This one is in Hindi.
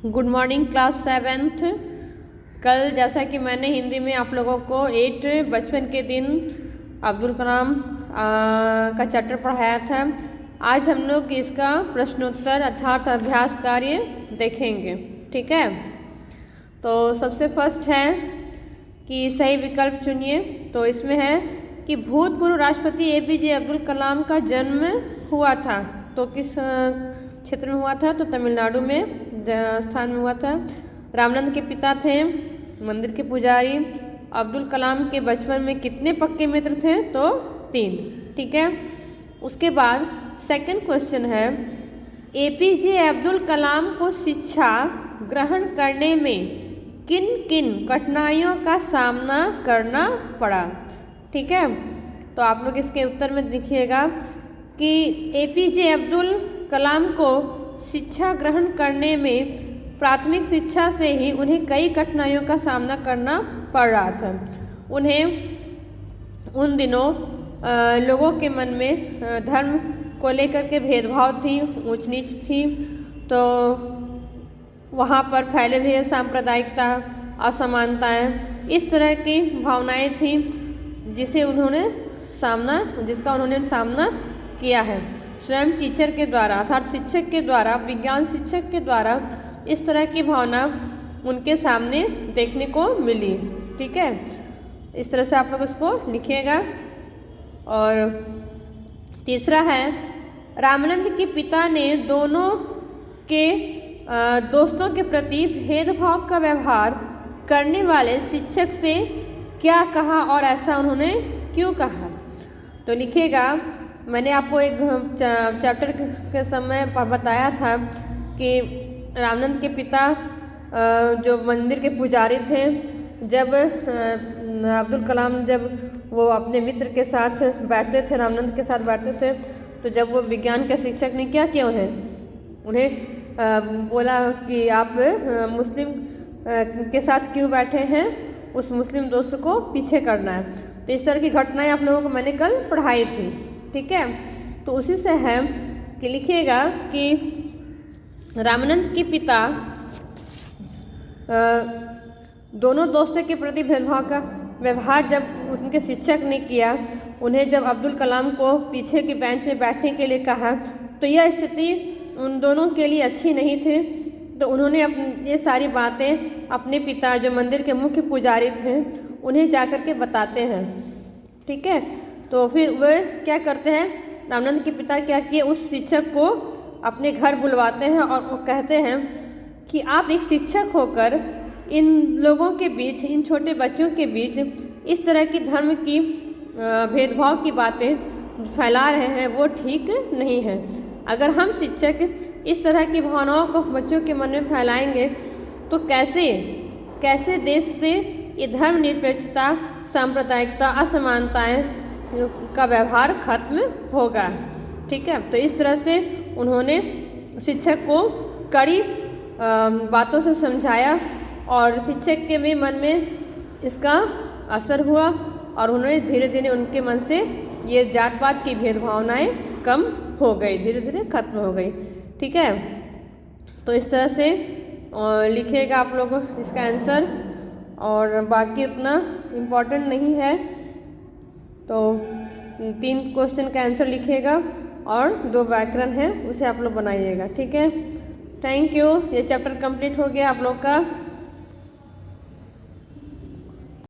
Good morning class 7th। कल जैसा कि मैंने हिंदी में आप लोगों को 8 बचपन के दिन अब्दुल कलाम का चैप्टर पढ़ाया था। आज हम लोग इसका प्रश्नोत्तर अर्थात अभ्यास कार्य देखेंगे। ठीक है, तो सबसे फर्स्ट है कि सही विकल्प चुनिए। तो इसमें है कि भूतपूर्व राष्ट्रपति APJ अब्दुल कलाम का जन्म हुआ था, तो किस क्षेत्र में हुआ था? तो तमिलनाडु में स्थान में हुआ था। रामनंद के पिता थे मंदिर के पुजारी। अब्दुल कलाम के बचपन में कितने पक्के मित्र थे? तो 3। ठीक है, उसके बाद सेकंड क्वेश्चन है APJ अब्दुल कलाम को शिक्षा ग्रहण करने में किन किन कठिनाइयों का सामना करना पड़ा? ठीक है, तो आप लोग इसके उत्तर में लिखिएगा कि APJ अब्दुल कलाम को शिक्षा ग्रहण करने में प्राथमिक शिक्षा से ही उन्हें कई कठिनाइयों का सामना करना पड़ रहा था। उन्हें उन दिनों लोगों के मन में धर्म को लेकर के भेदभाव थी, ऊंच नीच थी, तो वहाँ पर फैले हुए सांप्रदायिकता, असमानताएं, इस तरह की भावनाएं थी जिसका उन्होंने सामना किया है। स्वयं टीचर के द्वारा अर्थात शिक्षक के द्वारा, विज्ञान शिक्षक के द्वारा इस तरह की भावना उनके सामने देखने को मिली। ठीक है, इस तरह से आप लोग इसको लिखिएगा। और तीसरा है रामानंद के पिता ने दोनों के दोस्तों के प्रति भेदभाव का व्यवहार करने वाले शिक्षक से क्या कहा और ऐसा उन्होंने क्यों कहा? तो लिखिएगा, मैंने आपको एक चैप्टर के समय बताया था कि रामनंद के पिता जो मंदिर के पुजारी थे, जब अब्दुल कलाम जब वो अपने मित्र के साथ बैठते थे, रामनंद के साथ बैठते थे, तो जब वो विज्ञान के शिक्षक ने क्या किया, उन्हें बोला कि आप मुस्लिम के साथ क्यों बैठे हैं, उस मुस्लिम दोस्त को पीछे करना है। तो इस तरह की घटनाएं आप लोगों को मैंने कल पढ़ाई थी। ठीक है, तो उसी से है कि लिखिएगा कि रामानंद के पिता दोनों दोस्तों के प्रति भेदभाव का व्यवहार जब उनके शिक्षक ने किया, उन्हें जब अब्दुल कलाम को पीछे की बेंच में बैठने के लिए कहा, तो यह स्थिति उन दोनों के लिए अच्छी नहीं थी। तो उन्होंने ये सारी बातें अपने पिता जो मंदिर के मुख्य पुजारी थे उन्हें जाकर के बताते हैं। ठीक है, तो फिर वे क्या करते हैं, रामानंद के पिता क्या किए, उस शिक्षक को अपने घर बुलवाते हैं और वो कहते हैं कि आप एक शिक्षक होकर इन लोगों के बीच, इन छोटे बच्चों के बीच इस तरह की धर्म की भेदभाव की बातें फैला रहे हैं, वो ठीक नहीं है। अगर हम शिक्षक इस तरह की भावनाओं को बच्चों के मन में फैलाएंगे तो कैसे देश से ये धर्मनिरपेक्षता, सांप्रदायिकता, असमानताएं का व्यवहार खत्म होगा। ठीक है, तो इस तरह से उन्होंने शिक्षक को कड़ी बातों से समझाया और शिक्षक के भी मन में इसका असर हुआ और उन्होंने धीरे धीरे उनके मन से ये जात पात की भेदभावनाएं कम हो गई, धीरे धीरे खत्म हो गई। ठीक है, तो इस तरह से लिखिएगा आप लोग इसका आंसर, और बाकी उतना इम्पोर्टेंट नहीं है। तो 3 क्वेश्चन का आंसर लिखिएगा और 2 व्याकरण है उसे आप लोग बनाइएगा। ठीक है, थैंक यू। ये चैप्टर कंप्लीट हो गया आप लोग का।